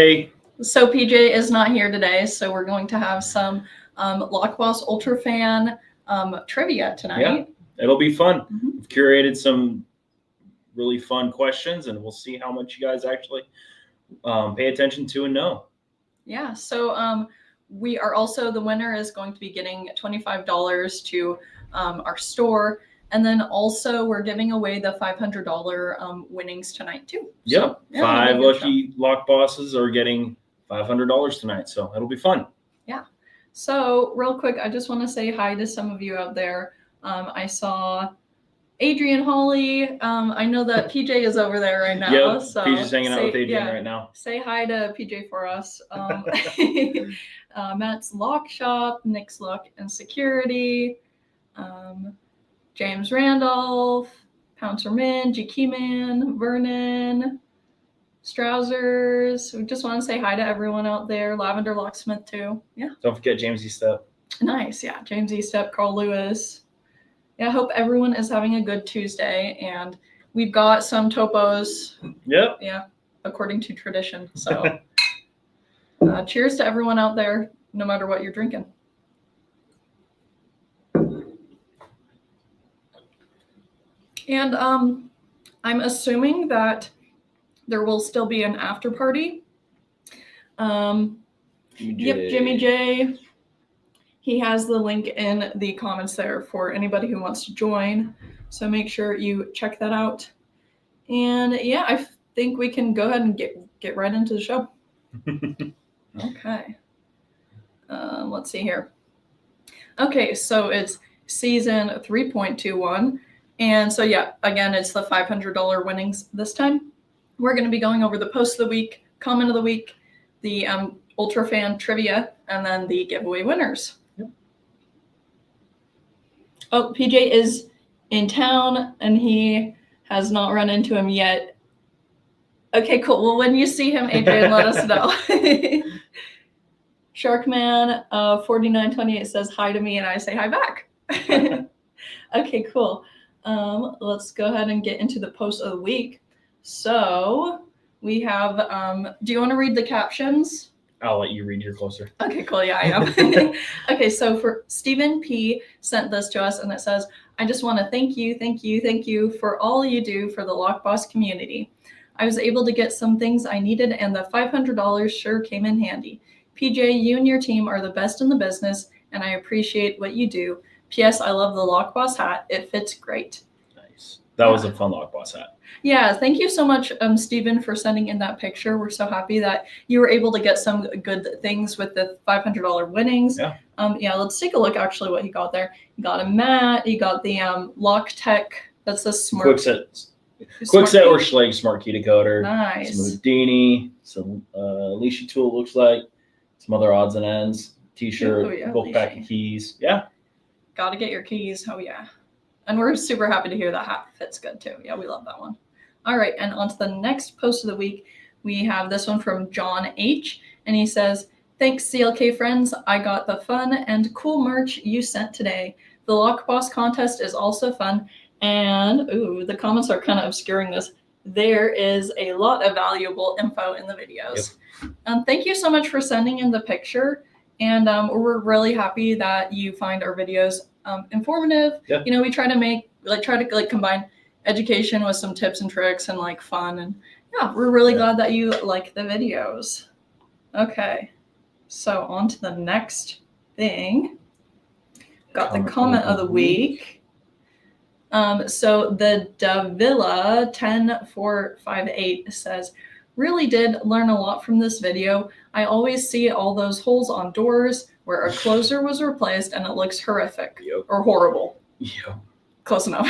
PJ. So PJ is not here today, so we're going to have some Lockboss Ultra Fan trivia tonight. Yeah, it'll be fun. Mm-hmm. We've curated some really fun questions, and we'll see how much you guys actually pay attention to and know. Yeah, so we are also, the winner is going to be getting $25 to our store. And then also we're giving away the $500 winnings tonight too. Yep, so, yeah, 5 lucky lock bosses are getting $500 tonight, so it'll be fun. Yeah. So real quick, I just want to say hi to some of you out there. I saw Adrian Holly. I know that PJ is over there right now. Yep, so PJ's hanging out with Adrian right now. Say hi to PJ for us. Matt's Lock Shop, Nick's Lock and Security, James Randolph, Pouncer Min, GK Man, Vernon, Strousers. We just want to say hi to everyone out there. Lavender Locksmith too. Yeah. Don't forget James E. Step. Nice. Yeah. James E. Step, Carl Lewis. Yeah. I hope everyone is having a good Tuesday, and we've got some topos. Yep. Yeah. According to tradition. So cheers to everyone out there, no matter what you're drinking. And I'm assuming that there will still be an after party. Yep, Jimmy J. He has the link in the comments there for anybody who wants to join. So make sure you check that out. And yeah, I think we can go ahead and get right into the show. Okay. Let's see here. Okay, so it's season 3.21. And so yeah, again, it's the $500 winnings this time. We're going to be going over the post of the week, comment of the week, the Ultra Fan trivia, and then the giveaway winners. Yep. Oh, PJ is in town, and he has not run into him yet. Okay, cool. Well, when you see him, Adrian, let us know. Sharkman 4928 says hi to me, and I say hi back. Okay, cool. Let's go ahead and get into the post of the week. So we have, do you want to read the captions? I'll let you read your closer. Okay, cool. Yeah, I am. Okay, so for Stephen P sent this to us, and it says, I just want to thank you for all you do for the Lockboss community. I was able to get some things I needed, and the $500 sure came in handy. PJ, you and your team are the best in the business, and I appreciate what you do. P.S. I love the Lockboss hat. It fits great. Nice. That was a fun Lockboss hat. Yeah, thank you so much, Stephen, for sending in that picture. We're so happy that you were able to get some good things with the $500 winnings. Yeah. Yeah, let's take a look actually what he got there. He got a mat. He got the Lock Tech. That's a smart. Quickset or Schlage Smart Key Decoder. Nice. Some Houdini. Some leashy tool looks like. Some other odds and ends. T-shirt. Oh, yeah, bulk pack of keys. Yeah. Got to get your keys. Oh, yeah. And we're super happy to hear that hat fits good, too. Yeah, we love that one. All right, and on to the next post of the week. We have this one from John H., and he says, thanks, CLK friends. I got the fun and cool merch you sent today. The Lockboss contest is also fun, and, ooh, the comments are kind of obscuring this. There is a lot of valuable info in the videos. Yep. Thank you so much for sending in the picture. And we're really happy that you find our videos informative. Yep. You know, we try to combine education with some tips and tricks and like fun. And yeah, we're really glad that you like the videos. Okay, so on to the next thing. Got the comment of the week. So the Davila 10458 says, really did learn a lot from this video. I always see all those holes on doors where a closer was replaced and it looks horrific. Yep. Or horrible. Yeah. Close enough.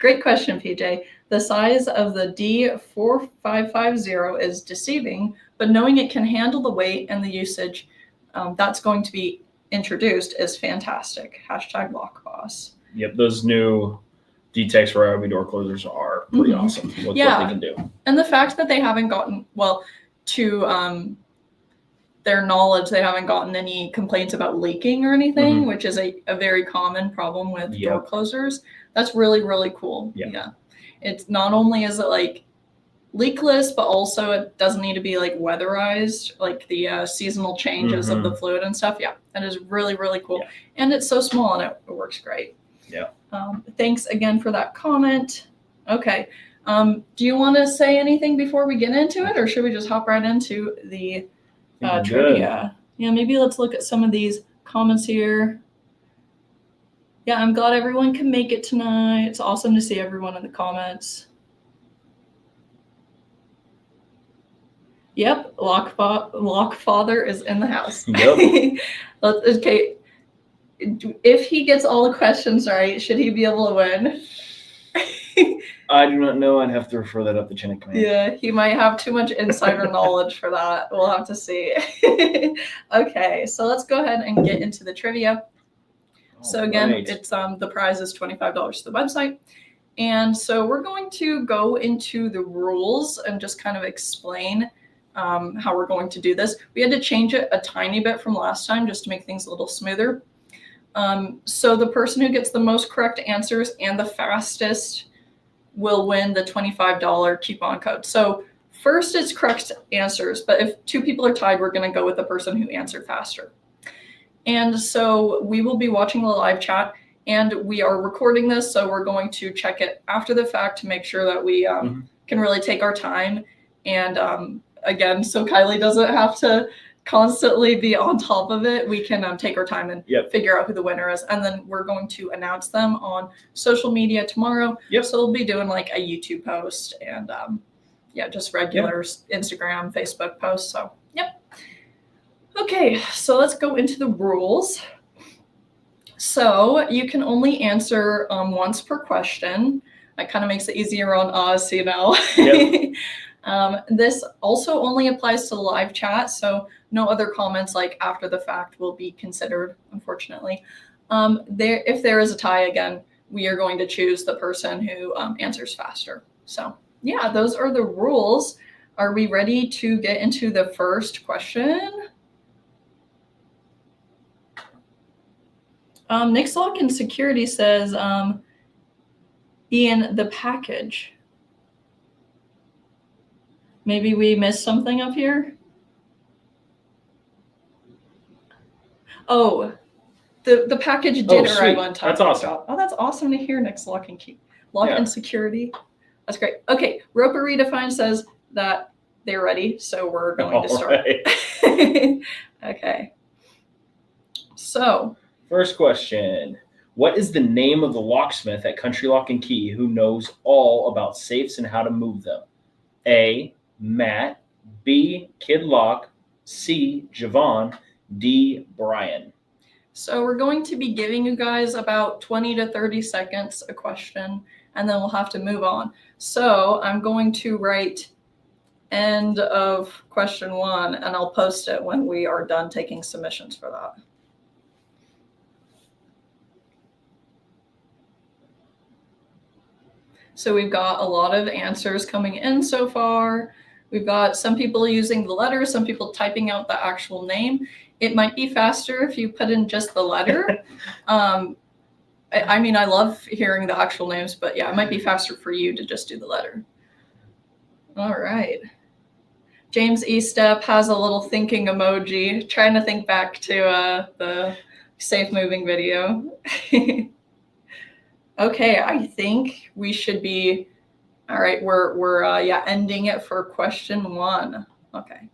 Great question, PJ. The size of the D4550 is deceiving, but knowing it can handle the weight and the usage that's going to be introduced is fantastic. Hashtag Lockboss. Yep, those new D-Tex Ryobi door closers are pretty awesome with what they can do. And the fact that they haven't gotten, well, to their knowledge, they haven't gotten any complaints about leaking or anything, which is a very common problem with door closers. That's really, really cool. Yeah. It's not only is it like leakless, but also it doesn't need to be like weatherized, like the seasonal changes of the fluid and stuff. Yeah, that is really, really cool. Yeah. And it's so small and it works great. Yeah. Thanks again for that comment. Okay. Do you want to say anything before we get into it, or should we just hop right into the trivia? Yeah, maybe let's look at some of these comments here. Yeah, I'm glad everyone can make it tonight. It's awesome to see everyone in the comments. Yep, Lockfather is in the house. Yep. Okay, if he gets all the questions right, should he be able to win? I do not know. I'd have to refer that up the chain of command. Yeah, he might have too much insider knowledge for that. We'll have to see. Okay, so let's go ahead and get into the trivia. So again, it's the prize is $25 to the website. And so we're going to go into the rules and just kind of explain how we're going to do this. We had to change it a tiny bit from last time just to make things a little smoother. So the person who gets the most correct answers and the fastest will win the $25 coupon code. So first it's correct answers, but if two people are tied, we're going to go with the person who answered faster. And so we will be watching the live chat, and we are recording this, so we're going to check it after the fact to make sure that we can really take our time. And again, so Kylie doesn't have to constantly be on top of it. We can take our time and figure out who the winner is. And then we're going to announce them on social media tomorrow. So we'll be doing like a YouTube post and just regular Instagram, Facebook posts. So, Okay, so let's go into the rules. So you can only answer once per question. That kind of makes it easier on us, you know. This also only applies to the live chat, so no other comments like after the fact will be considered, unfortunately. If there is a tie again, we are going to choose the person who answers faster. So yeah, those are the rules. Are we ready to get into the first question? Nick's Lock and Security says, Ian, the package. Maybe we missed something up here. Oh, the package did arrive on time. That's awesome. Oh, that's awesome to hear. Nick's Lock and Security. That's great. Okay, Roper Redefined says that they're ready, so we're going to start. Right. Okay. So. First question. What is the name of the locksmith at Country Lock and Key who knows all about safes and how to move them? A, Matt. B, Kid Lock. C, Javon. D, Brian. So we're going to be giving you guys about 20 to 30 seconds a question, and then we'll have to move on. So I'm going to write end of question 1, and I'll post it when we are done taking submissions for that. So we've got a lot of answers coming in so far. We've got some people using the letters, some people typing out the actual name. It might be faster if you put in just the letter. I mean, I love hearing the actual names, but yeah, it might be faster for you to just do the letter. All right. James Estep has a little thinking emoji, trying to think back to the safe moving video. Okay, I think we should be, all right, we're ending it for question 1. Okay.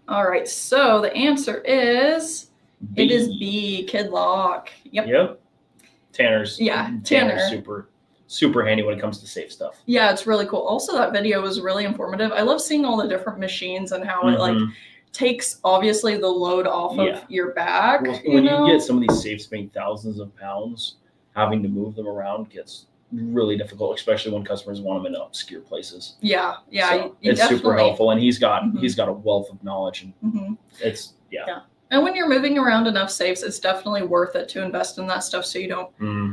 All right, so the answer is, B. It is B, Kid Lock. Yep. Tanner's super handy when it comes to safe stuff. Yeah, it's really cool. Also, that video was really informative. I love seeing all the different machines and how it like takes obviously the load off of your back. Well, when you get some of these safes being thousands of pounds, having to move them around gets really difficult, especially when customers want them in obscure places. Yeah. So it's super helpful, and he's got a wealth of knowledge, and it's And when you're moving around enough safes, it's definitely worth it to invest in that stuff so you don't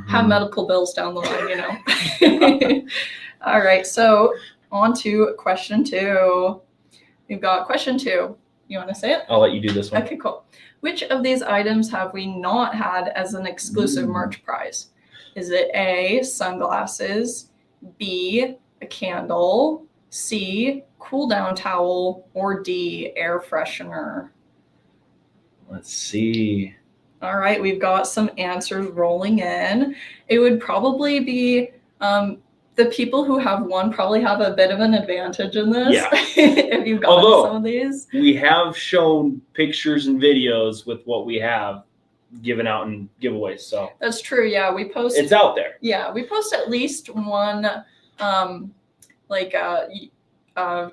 have medical bills down the line, you know. All right, so on to question 2. We've got question 2. You want to say it? I'll let you do this one. Okay, cool. Which of these items have we not had as an exclusive merch prize? Is it A, sunglasses, B, a candle, C, cool down towel, or D, air freshener? Let's see. All right, we've got some answers rolling in. It would probably be the people who have one probably have a bit of an advantage in this. Yeah. If you've got some of these. We have shown pictures and videos with what we have given out in giveaways. So that's true. Yeah, we post. It's out there. Yeah, we post at least one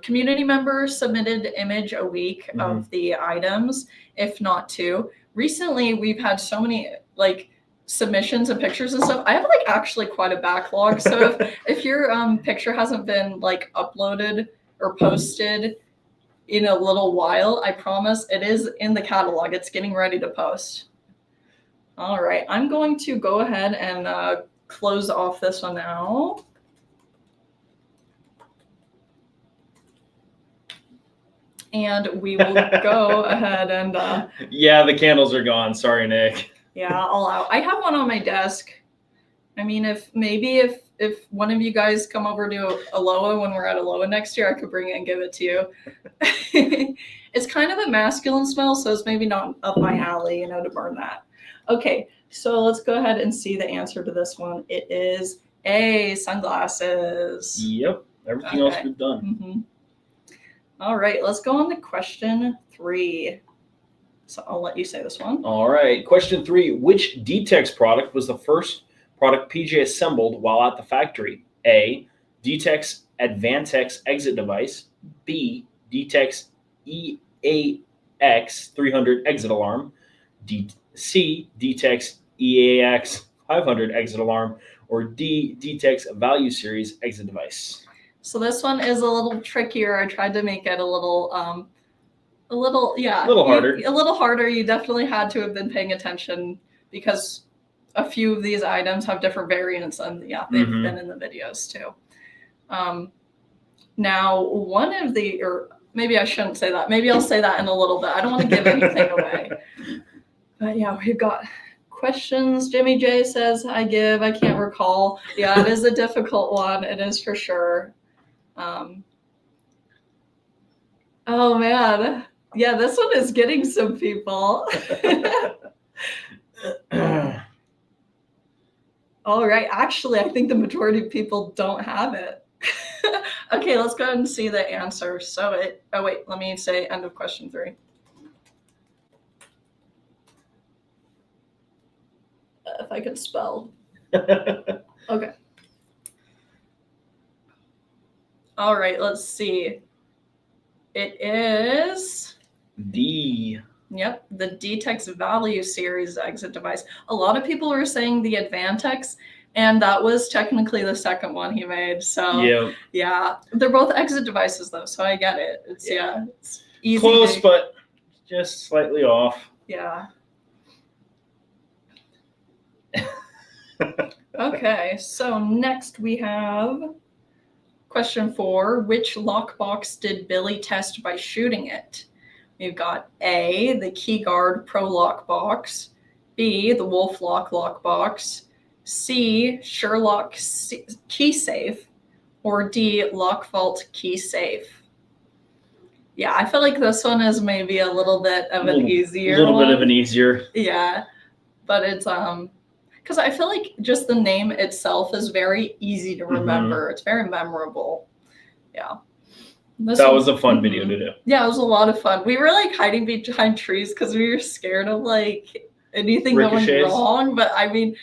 community member submitted image a week of the items, if not two. Recently, we've had so many submissions and pictures and stuff. I have actually quite a backlog. So if your picture hasn't been uploaded or posted in a little while, I promise it is in the catalog. It's getting ready to post. All right, I'm going to go ahead and close off this one now. And we will go ahead and yeah, the candles are gone. Sorry, Nick. Yeah, all out. I have one on my desk. I mean, if one of you guys come over to Aloha when we're at Aloha next year, I could bring it and give it to you. It's kind of a masculine smell, so it's maybe not up my alley, to burn that. Okay, so let's go ahead and see the answer to this one. It is A, sunglasses. Yep, everything else we've done. Mm-hmm. All right, let's go on to question 3. So I'll let you say this one. All right, question 3. Which DTEX product was the first product PJ assembled while at the factory? A, DTEX Advantex exit device. B, DTEX EAX 300 exit alarm. C, DTEX EAX 500 exit alarm. Or D, DTEX Value Series exit device. So this one is a little trickier. I tried to make it a little harder. A little harder. You definitely had to have been paying attention because a few of these items have different variants, and they've been in the videos too. Now, one of the, or maybe I shouldn't say that. Maybe I'll say that in a little bit. I don't want to give anything away. But yeah, we've got questions. Jimmy J says, I can't recall. Yeah, it is a difficult one. It is for sure. Oh man. Yeah, this one is getting some people. All right. Actually, I think the majority of people don't have it. Okay, let's go ahead and see the answer. Let me say end of question 3. If I could spell. Okay. All right, let's see. It is D. Yep, the DTEX Value Series exit device. A lot of people were saying the Advantex, and that was technically the second one he made. So yeah, they're both exit devices though, so I get it. It's it's easy. Close, but just slightly off. Yeah. Okay, so next we have question 4. Which lockbox did Billy test by shooting it? We've got A, the KeyGuard Pro Lockbox, B, the Wolf Lock Lockbox, C, Sherlock Key Safe, or D, Lock Vault Key Safe. Yeah, I feel like this one is maybe a little bit of an easier one. A little bit of an easier. Yeah, but it's because I feel like just the name itself is very easy to remember. It's very memorable. Yeah. That was a fun video to do. Yeah, it was a lot of fun. We were hiding behind trees because we were scared of anything going wrong. But I mean,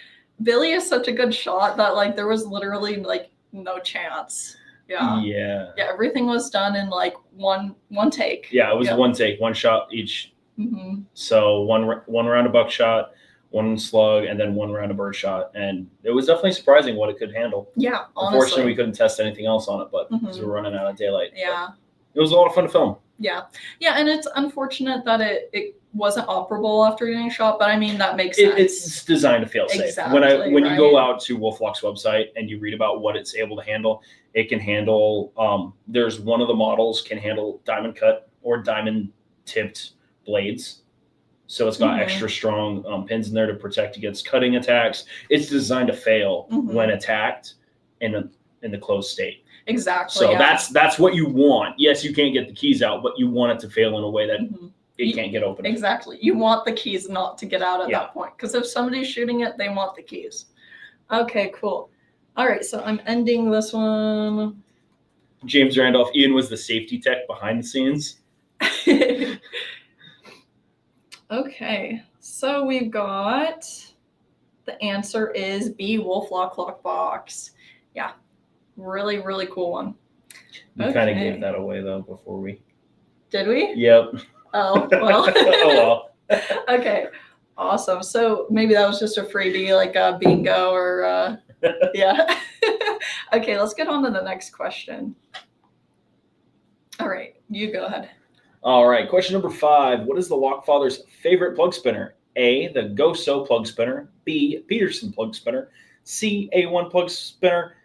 Billy is such a good shot that there was literally no chance. Yeah. Yeah. Yeah, everything was done in one take. Yeah, it was one take, one shot each. So one round of buckshot, one slug, and then one round of birdshot. And it was definitely surprising what it could handle. Yeah, honestly. Unfortunately, we couldn't test anything else on it, but because we were running out of daylight. Yeah. It was a lot of fun to film. Yeah. Yeah, and it's unfortunate that it wasn't operable after getting shot, but I mean, that makes sense. It's designed to fail safe. Exactly, when you go out to WolfLock's website and you read about what it's able to handle, it can handle, there's one of the models can handle diamond cut or diamond tipped blades. So it's got Mhm. extra strong pins in there to protect against cutting attacks. It's designed to fail when attacked in the closed state. Exactly. So yeah. that's what you want. Yes, you can't get the keys out, but you want it to fail in a way that it can't get open. Exactly. You want the keys not to get out at that point, because if somebody's shooting it, they want the keys. Okay, cool. All right, so I'm ending this one. James Randolph, Ian was the safety tech behind the scenes. Okay, so we've got the answer is B, Wolf Lock Lockbox. Yeah, really, really cool one. We kind of gave that away though before we. Did we? Yep. Oh, well. Oh, well. Okay, awesome. So maybe that was just a freebie, like a bingo or, yeah. Okay, let's get on to the next question. All right, you go ahead. All right, question number 5. What is the Lockfather's favorite plug spinner? A, the Go-So plug spinner. B, Peterson plug spinner. C, A1 plug spinner.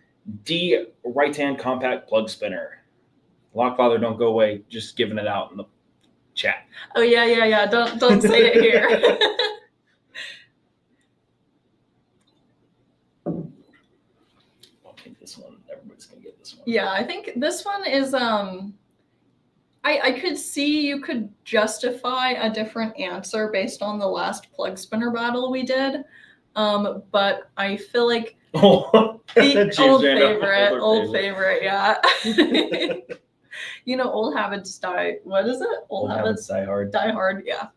D, right-hand compact plug spinner. Lockfather, don't go away. Just giving it out in the chat. Oh yeah. Don't say it here. I'll take this one. Everybody's gonna get this one. Yeah, I think this one is I could see you could justify a different answer based on the last plug spinner battle we did. But I feel like the old favorite, yeah. You know, old habits die. What is it? Old habits die hard. Die hard, yeah.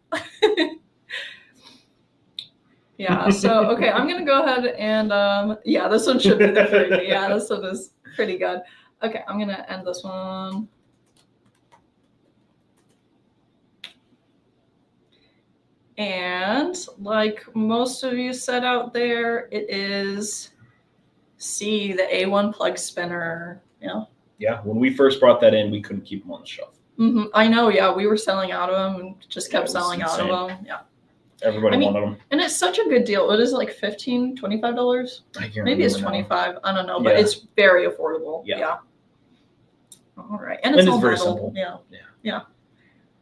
Yeah, so okay, I'm gonna go ahead and yeah, this one should be the freebie. Yeah, this one is pretty good. Okay, I'm gonna end this one. And like most of you said out there, it is C, the A1 plug spinner. Yeah. Yeah, when we first brought that in, we couldn't keep them on the shelf. I know, yeah, we were selling out of them and just kept selling out of them. Yeah. Everybody wanted them. And it's such a good deal. What is it, like $15, $25? Maybe it's $25. I don't know, but it's very affordable. Yeah. All right. And it's all very metal. simple. Yeah.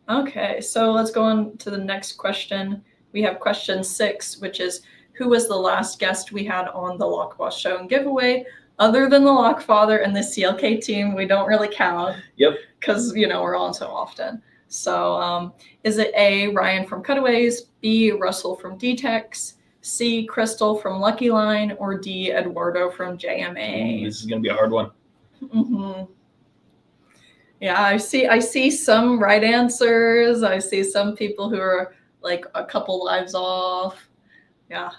Okay, so let's go on to the next question. We have question 6, which is, who was the last guest we had on the Lockboss show and giveaway? Other than the Lockfather and the CLK team, we don't really count. Yep. Because, you know, we're on so often. So is it A, Ryan from Cutaways, B, Russell from D-Tex, C, Crystal from Lucky Line, or D, Eduardo from JMA? This is going to be a hard one. Yeah, I see some right answers. I see some people who are like a couple lives off. Yeah.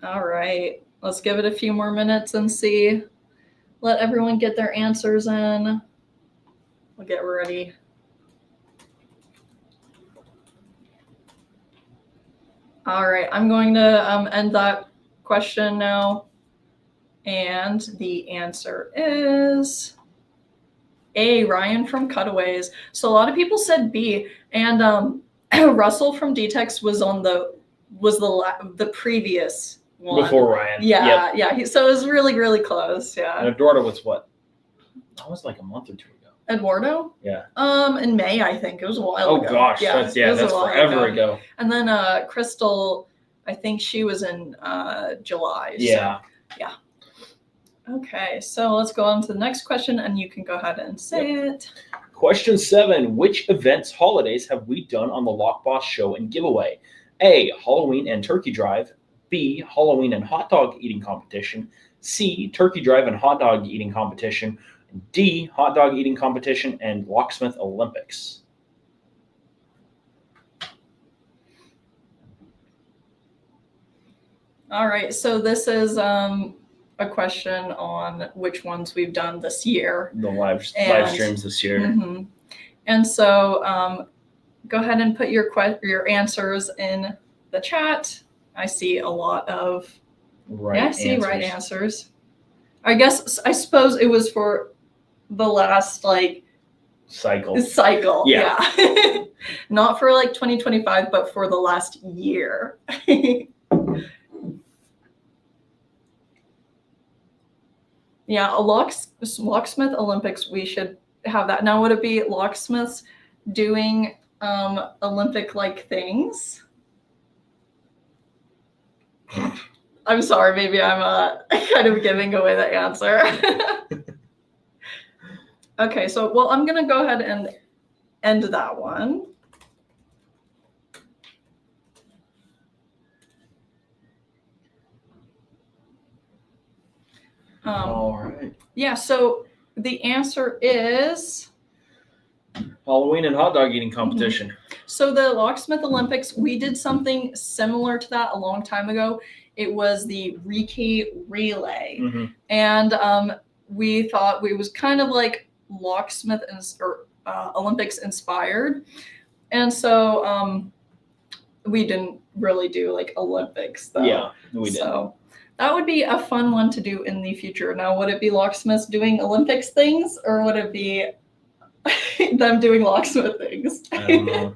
All right, let's give it a few more minutes and see. Let everyone get their answers in. We'll get ready. All right, I'm going to end that question now. And the answer is A, Ryan from Cutaways. So a lot of people said B, and Russell from D-Tex was on the previous one. Before Ryan. Yeah, yeah. So it was really, really close. Yeah. And Eduardo was what? That was like a month or 2 ago. Eduardo? Yeah. In May, I think. It was a while ago. Oh gosh, that's forever ago. And then Crystal, I think she was in July. Yeah. So, yeah. Okay, so let's go on to the next question, and you can go ahead and say it. Question 7. Which events, holidays have we done on the Lockboss show and giveaway? A, Halloween and turkey drive. B, Halloween and hot dog eating competition. C, turkey drive and hot dog eating competition. D, hot dog eating competition and locksmith Olympics. All right, so this is a question on which ones we've done this year. The live streams this year. And so go ahead and put your answers in the chat. I see a lot of right answers. I suppose it was for the last cycle. Yeah. Not for 2025, but for the last year. Yeah, a locksmith Olympics. We should have that. Now, would it be locksmiths doing Olympic-like things? I'm sorry, maybe I'm kind of giving away the answer. Okay, so well, I'm gonna go ahead and end that one. All right. Yeah, so the answer is Halloween and hot dog eating competition. So the Locksmith Olympics, we did something similar to that a long time ago. It was the rekey relay. Mm-hmm. And we thought we was kind of like locksmith or Olympics inspired. And so we didn't really do like Olympics though. Yeah, we did. So that would be a fun one to do in the future. Now, would it be locksmiths doing Olympics things, or would it be them doing locksmith things? I don't know.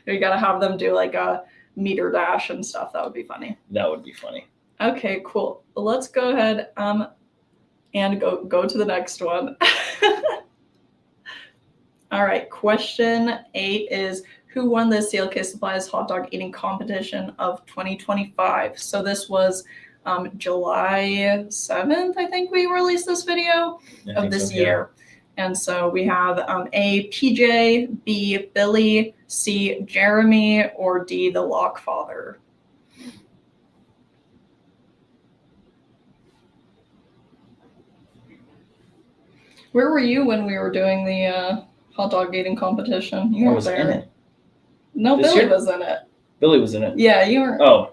We gotta have them do like a meter dash and stuff. That would be funny. That would be funny. Okay, cool. Let's go ahead and go to the next one. All right, question 8 is, who won the CLK Supplies hot dog eating competition of 2025? So this was July 7th, I think we released this video of this year. And so we have A, PJ, B, Billy, C, Jeremy, or D, the Lockfather. Where were you when we were doing the hot dog eating competition? You I was in it. No, This Billy year? was in it. Billy was in it. Yeah, you were. Oh,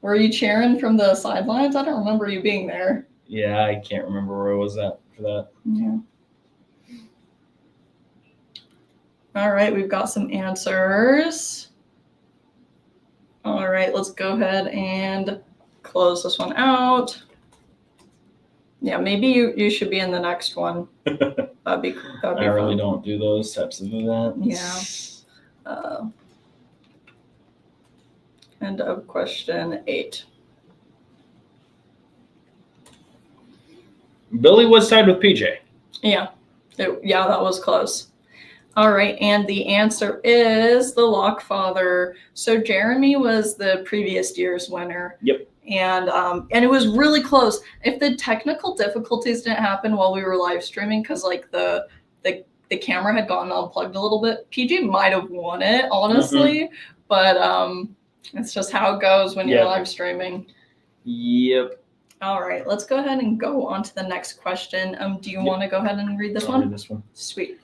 Were you cheering from the sidelines? I don't remember you being there. yeah, I can't remember where I was at for that. Yeah. All right, we've got some answers. All right, let's go ahead and close this one out. Yeah, maybe you should be in the next one. That'd be I really fun. don't do those types of events. Yeah. End of question 8. Billy was tied with PJ. Yeah, yeah, that was close. All right, and the answer is the Lockfather. So Jeremy was the previous year's winner. Yep. And it was really close. If the technical difficulties didn't happen while we were live streaming, because like the camera had gotten unplugged a little bit, PJ might have won it, honestly. But it's just how it goes when you're live streaming. Yep. All right, let's go ahead and go on to the next question. Do you want to go ahead and read this one? Read this one. Sweet.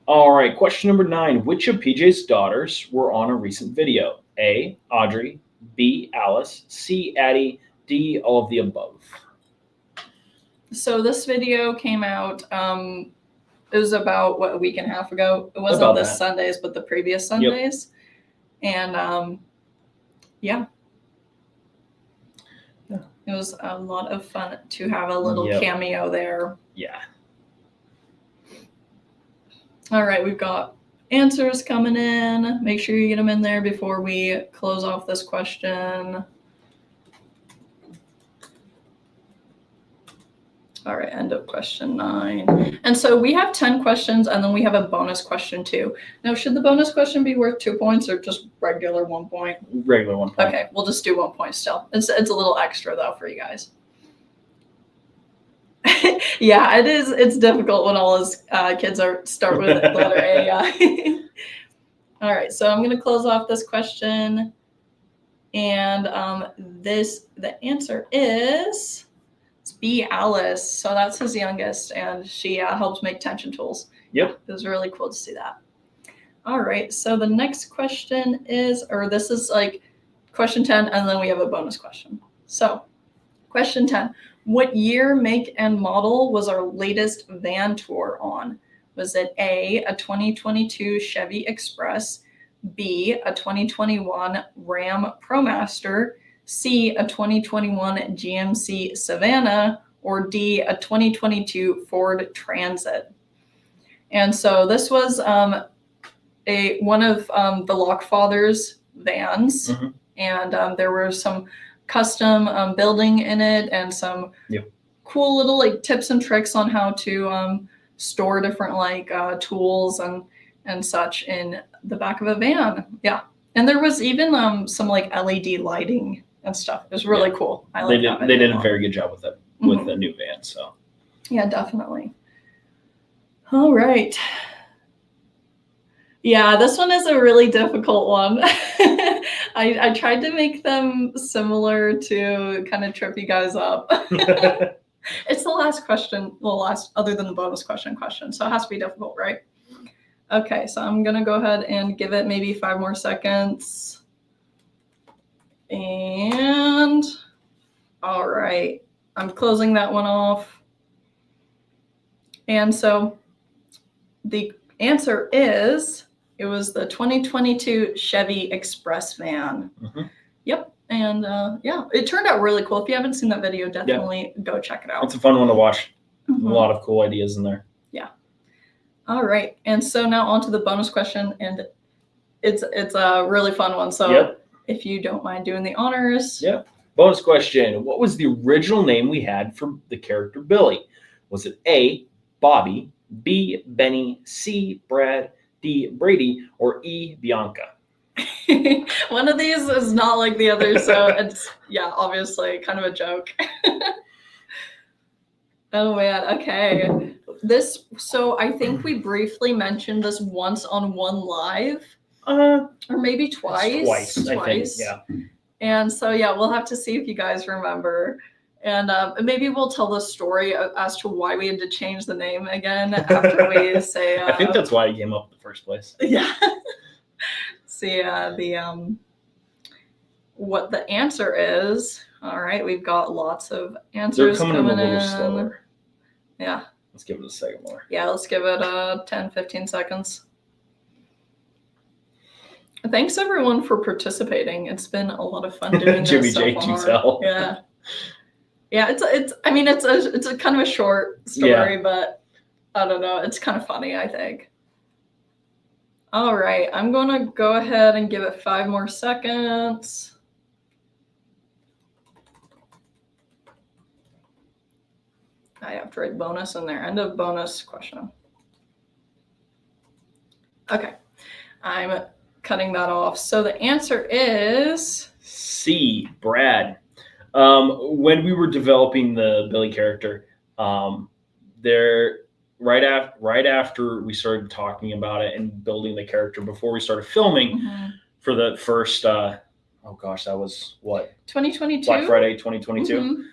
All right, question number 9. Which of PJ's daughters were on a recent video? A, Audrey, B, Alice, C, Addie, D, all of the above. So this video came out, it was about, a week and a half ago. It wasn't About this that. Sundays, but the previous Sundays. And yeah. It was a lot of fun to have a little cameo there. Yeah. All right, we've got answers coming in. Make sure you get them in there before we close off this question. All right, end of question 9. And so we have 10 questions, and then we have a bonus question too. Now, should the bonus question be worth 2 points or just regular 1 point? Regular 1 point. Okay, we'll just do 1 point still. It's a little extra though for you guys. Yeah, it is. It's difficult when all his kids start with the letter A. Yeah. All right, so I'm going to close off this question, and the answer is B, Alice. So that's his youngest, and she helps make tension tools. Yep. It was really cool to see that. All right, so the next question is, or this is like question 10, and then we have a bonus question. So question 10, what year, make, and model was our latest van tour on? Was it A, a 2022 Chevy Express, B, a 2021 Ram ProMaster, C, a 2021 GMC Savannah, or D, a 2022 Ford Transit? And so this was one of the Lockfather's vans, and there were some custom building in it and some cool little like tips and tricks on how to store different like tools and such in the back of a van. Yeah. And there was even some like LED lighting and stuff. It was really cool. They did a very good job with it with the new van. So yeah, definitely. All right. Yeah, this one is a really difficult one. I tried to make them similar to kind of trip you guys up. It's the last question, other than the bonus question, so it has to be difficult, right? Okay, so I'm gonna go ahead and give it maybe 5 more seconds. And all right, I'm closing that one off. And so the answer is, it was the 2022 Chevy Express van. Yep. And yeah, it turned out really cool. If you haven't seen that video, definitely go check it out. It's a fun one to watch. A lot of cool ideas in there. Yeah. All right. And so now on to the bonus question, and it's a really fun one. So if you don't mind doing the honors. Yeah. Bonus question. What was the original name we had for the character Billy? Was it A, Bobby, B, Benny, C, Brad, D, Brady, or E, Bianca? One of these is not like the other, so it's, yeah, obviously kind of a joke. Oh man, okay. So I think we briefly mentioned this once on one live, or maybe twice. I think, yeah. And so yeah, we'll have to see if you guys remember. And maybe we'll tell the story as to why we had to change the name again after we say. I think that's why it came up in the first place. Yeah. See what the answer is. All right, we've got lots of answers. They're coming in a little slower. Yeah. Let's give it a second more. Yeah, let's give it 10, 15 seconds. Thanks everyone for participating. It's been a lot of fun doing Jimmy this so J. far. Giselle. Yeah. Yeah, it's a kind of a short story, but I don't know. It's kind of funny, I think. All right, I'm going to go ahead and give it 5 more seconds. I have to write bonus in there. End of bonus question. Okay, I'm cutting that off. So the answer is C, Brad. When we were developing the Billy character, right after we started talking about it and building the character, before we started filming for the first, that was what? 2022? Black Friday 2022.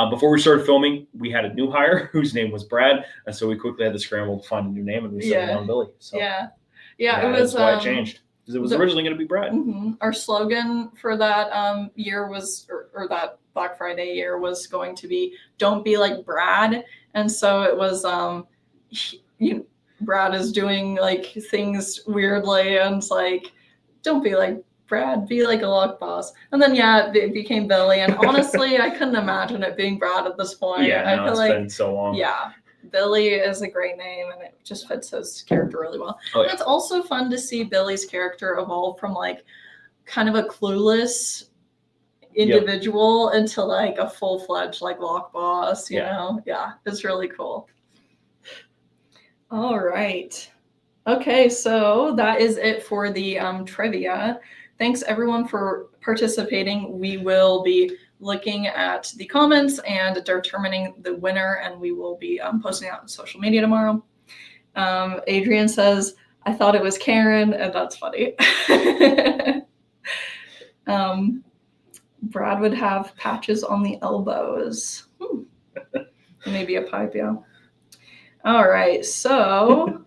Before we started filming, we had a new hire whose name was Brad, and so we quickly had to scramble to find a new name, and we settled on Billy. So yeah, it was. That's why it changed, because it was originally going to be Brad. Our slogan for that year was, or that Black Friday year was going to be, "Don't be like Brad," and so it was. Brad is doing like things weirdly, and it's like, don't be like Brad, be like a Lockboss. And then it became Billy, and honestly I couldn't imagine it being Brad at this point. I feel it's been so long. Yeah, Billy is a great name, and it just fits his character really well. And it's also fun to see Billy's character evolve from like kind of a clueless individual into like a full-fledged like Lockboss, you know. It's really cool. All right. Okay, so that is it for the trivia. Thanks everyone for participating. We will be looking at the comments and determining the winner, and we will be posting out on social media tomorrow. Adrian says, I thought it was Karen, and that's funny. Brad would have patches on the elbows. Maybe a pipe, yeah. All right, so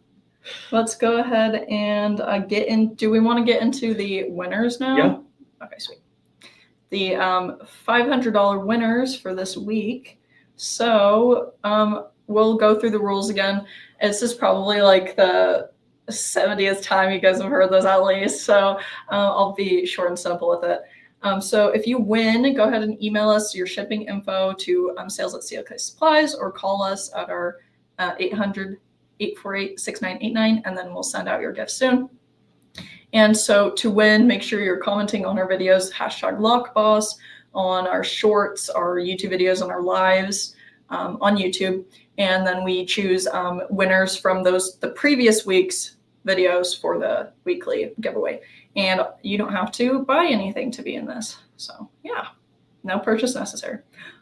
let's go ahead and get in. Do we want to get into the winners now? Yeah. Okay, sweet. The $500 winners for this week. So we'll go through the rules again. This is probably like the 70th time you guys have heard this at least. So I'll be short and simple with it. So if you win, go ahead and email us your shipping info to sales@CLKsupplies, or call us at our 800-848-6989, and then we'll send out your gift soon. And so to win, make sure you're commenting on our videos, #Lockboss, on our shorts, our YouTube videos, on our lives. on YouTube. And then we choose winners from the previous week's videos for the weekly giveaway. And you don't have to buy anything to be in this. So yeah, no purchase necessary.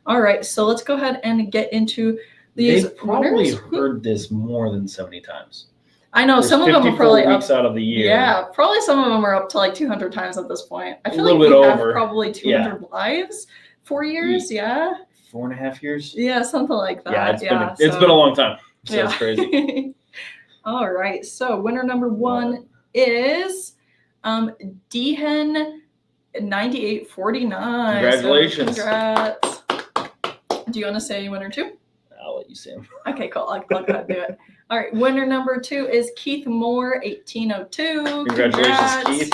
All right, so let's go ahead and get into these. They've probably winners. heard this more than 70 times. I know. There's Some of them are probably 54 up. weeks out of the year. Yeah, probably some of them are up to like 200 times at this point. I feel A little like bit we have over. probably 200 lives, 4 years. Yeah. 4.5 years. Yeah, something like that. Yeah, it's been a long time. So yeah. it's crazy. All right. So winner number one is Dhen 9849. Congratulations. So congrats. Do you want to say winner two? I'll let you say them. Okay, cool. I'll go ahead and do it. All right. Winner number two is Keith Moore 1802. Congratulations, Keith.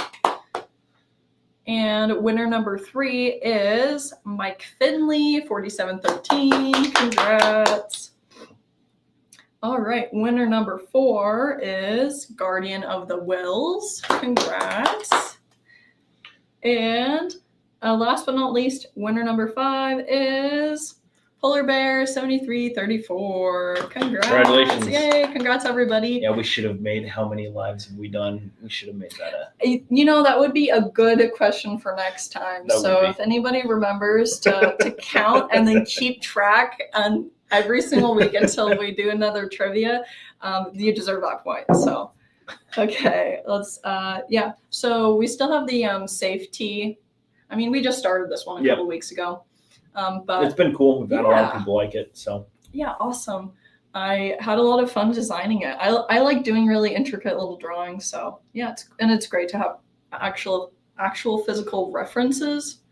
And winner number three is Mike Finley 4713. Congrats. All right. Winner number four is Guardian of the Wills. Congrats. And last but not least, winner number five is Polar Bear 7334. Congrats. Congratulations. Yay. Congrats, everybody. Yeah, we should have made how many lives have we done? We should have made that You know, that would be a good question for next time. That So would be. if anybody remembers to count and then keep track on every single week until we do another trivia, you deserve that point. So, okay, let's, yeah. So we still have the safety. I mean, we just started this one a couple weeks ago. But it's been cool. We've had a lot of people like it. So yeah, awesome. I had a lot of fun designing it. I like doing really intricate little drawings. So yeah, it's great to have actual physical references.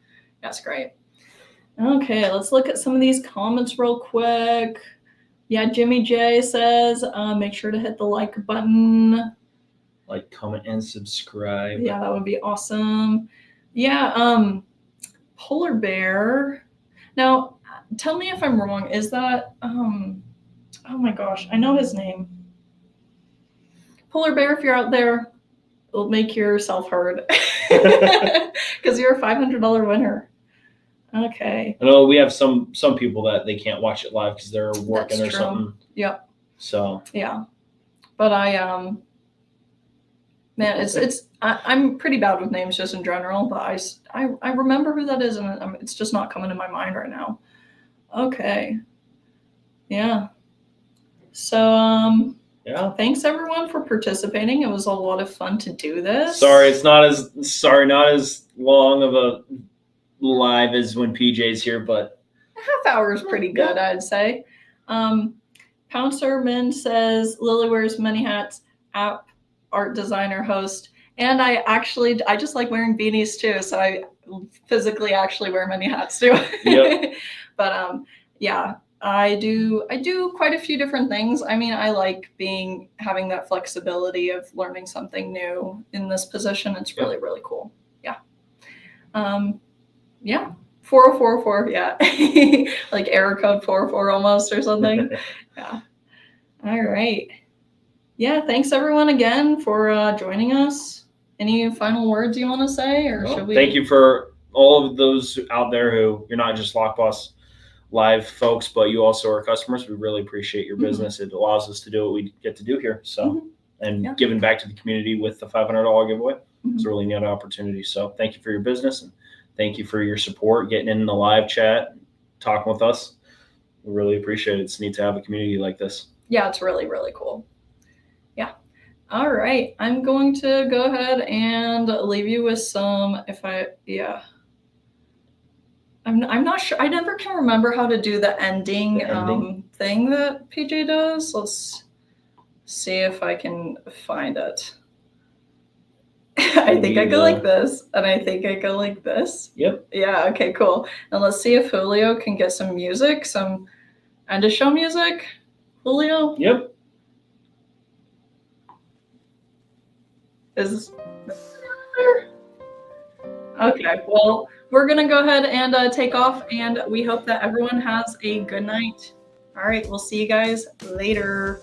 That's great. Okay, let's look at some of these comments real quick. Yeah, Jimmy J says, make sure to hit the like button. Like, comment, and subscribe. Yeah, that would be awesome. Yeah, Polar Bear. Now, tell me if I'm wrong. Is that, oh my gosh, I know his name. Polar Bear, if you're out there, make yourself heard. Because you're a $500 winner. Okay. I know we have some people that they can't watch it live because they're working or something. Yep. So. Yeah. But man, I'm pretty bad with names just in general, but I remember who that is, and it's just not coming to my mind right now. Okay. Yeah. So, yeah. Thanks everyone for participating. It was a lot of fun to do this. Sorry, not as long of a live as when PJ's here, but a half hour is pretty good, I'd say. Pouncerman says Lily wears many hats, app art designer, host, and I just like wearing beanies too, so I physically actually wear many hats too. Yep. But yeah, I do quite a few different things. I mean, I like having that flexibility of learning something new in this position. It's really, really cool. Yeah. Yeah. 4044, yeah. Like error code 44 almost or something. Yeah. All right. Yeah, thanks everyone again for joining us. Any final words you want to say, or should we? Thank you for all of those out there who you're not just Lockboss Live folks, but you also are customers. We really appreciate your business. It allows us to do what we get to do here. So, and giving back to the community with the $500 giveaway. It's a really neat opportunity. So thank you for your business, and thank you for your support, getting in the live chat, talking with us. We really appreciate it. It's neat to have a community like this. Yeah, it's really, really cool. Yeah. All right. I'm going to go ahead and leave you with some, I'm not sure. I never can remember how to do the ending, thing that PJ does. Let's see if I can find it. I think I go like this, and I think I go like this. Yep. Yeah, okay, cool. And let's see if Julio can get some music, some end of show music. Julio? Yep. Is there? Okay, well, we're going to go ahead and take off, and we hope that everyone has a good night. All right, we'll see you guys later.